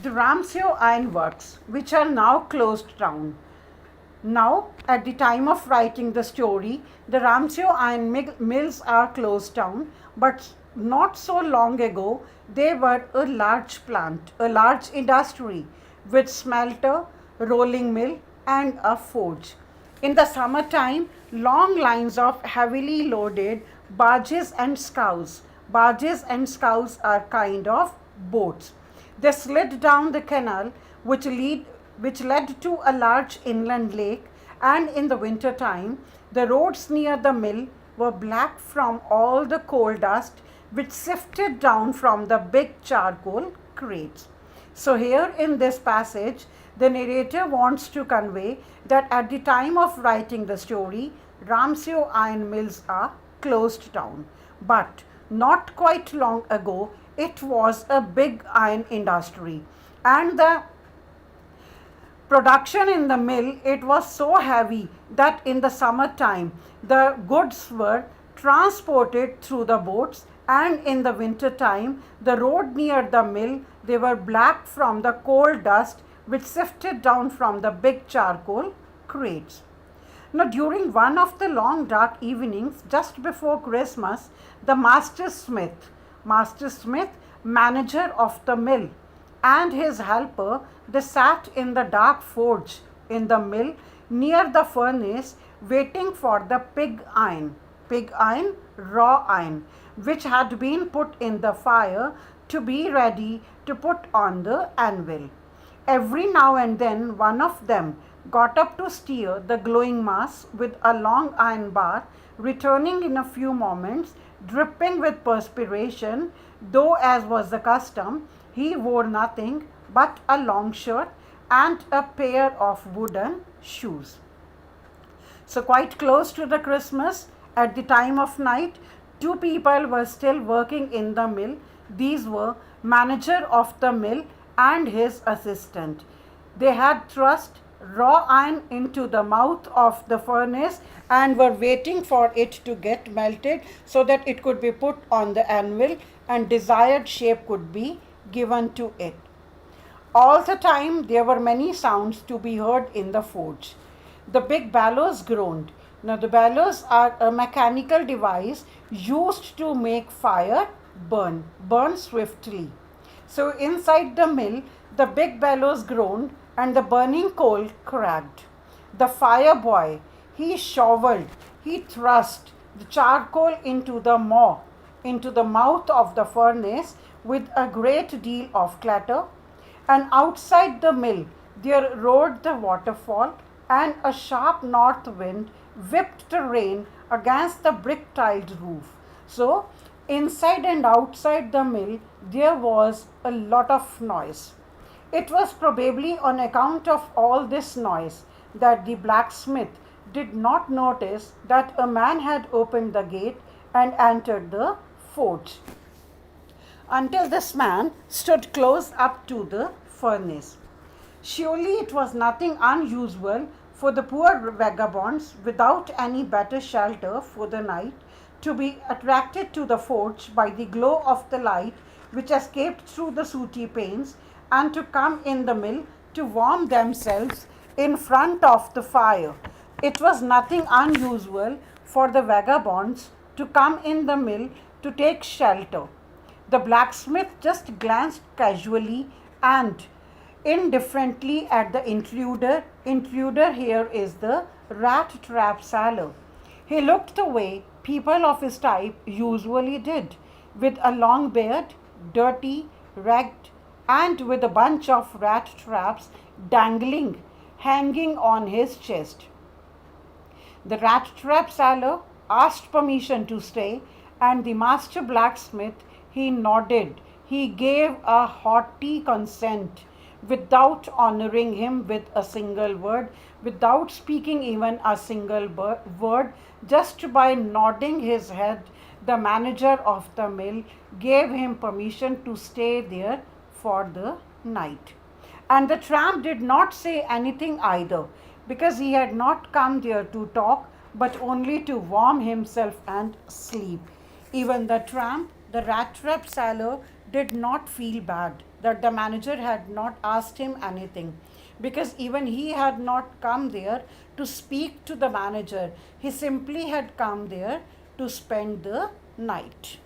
The Ramseo Iron Works, which are now closed down. Now, at the time of writing the story, the Ramseo iron mills are closed down, but not so long ago, they were a large plant, a large industry with smelter, rolling mill, and a forge. In the summertime, long lines of heavily loaded barges and scows are kind of boats. They slid down the canal which led to a large inland lake, and in the winter time, the roads near the mill were black from all the coal dust which sifted down from the big charcoal crates. So, here in this passage, the narrator wants to convey that at the time of writing the story, Ramseo iron mills are closed down. But not quite long ago, it was a big iron industry, and the production in the mill, it was so heavy that in the summertime the goods were transported through the boats, and in the winter time the road near the mill, they were black from the coal dust which sifted down from the big charcoal crates. Now, during one of the long dark evenings just before Christmas, the Master Smith, manager of the mill, and his helper, they sat in the dark forge in the mill near the furnace, waiting for the pig iron, raw iron, which had been put in the fire to be ready to put on the anvil. Every now and then one of them got up to steer the glowing mass with a long iron bar, returning in a few moments, dripping with perspiration, though, as was the custom, he wore nothing but a long shirt and a pair of wooden shoes. So, quite close to the Christmas, at the time of night, two people were still working in the mill. These were manager of the mill and his assistant. They had thrust raw iron into the mouth of the furnace and were waiting for it to get melted so that it could be put on the anvil and desired shape could be given to it. All the time there were many sounds to be heard in the forge. The big bellows groaned. Now, the bellows are a mechanical device used to make fire burn swiftly. So, inside the mill, the big bellows groaned and the burning coal cracked. The fire boy, he shoveled, he thrust the charcoal into the mouth of the furnace with a great deal of clatter, and outside the mill there roared the waterfall, and a sharp north wind whipped the rain against the brick tiled roof. So, inside and outside the mill there was a lot of noise. It was probably on account of all this noise that the blacksmith did not notice that a man had opened the gate and entered the forge, until this man stood close up to the furnace. Surely it was nothing unusual for the poor vagabonds without any better shelter for the night to be attracted to the forge by the glow of the light which escaped through the sooty panes, and to come in the mill to warm themselves in front of the fire. It was nothing unusual for the vagabonds to come in the mill to take shelter. The blacksmith just glanced casually and indifferently at the intruder. Intruder here is the Rattrap sailor. He looked the way people of his type usually did, with a long beard, dirty, ragged, and with a bunch of rat traps hanging on his chest. The rat trap sailor asked permission to stay, and the master blacksmith, he nodded. He gave a hearty consent without honoring him with a single word, without speaking even a single word, just by nodding his head. The manager of the mill gave him permission to stay there for the night. And the tramp did not say anything either, because he had not come there to talk, but only to warm himself and sleep. Even the tramp, the rat trap sailor, did not feel bad. that the manager had not asked him anything, because even he had not come there to speak to the manager. He simply had come there to spend the night.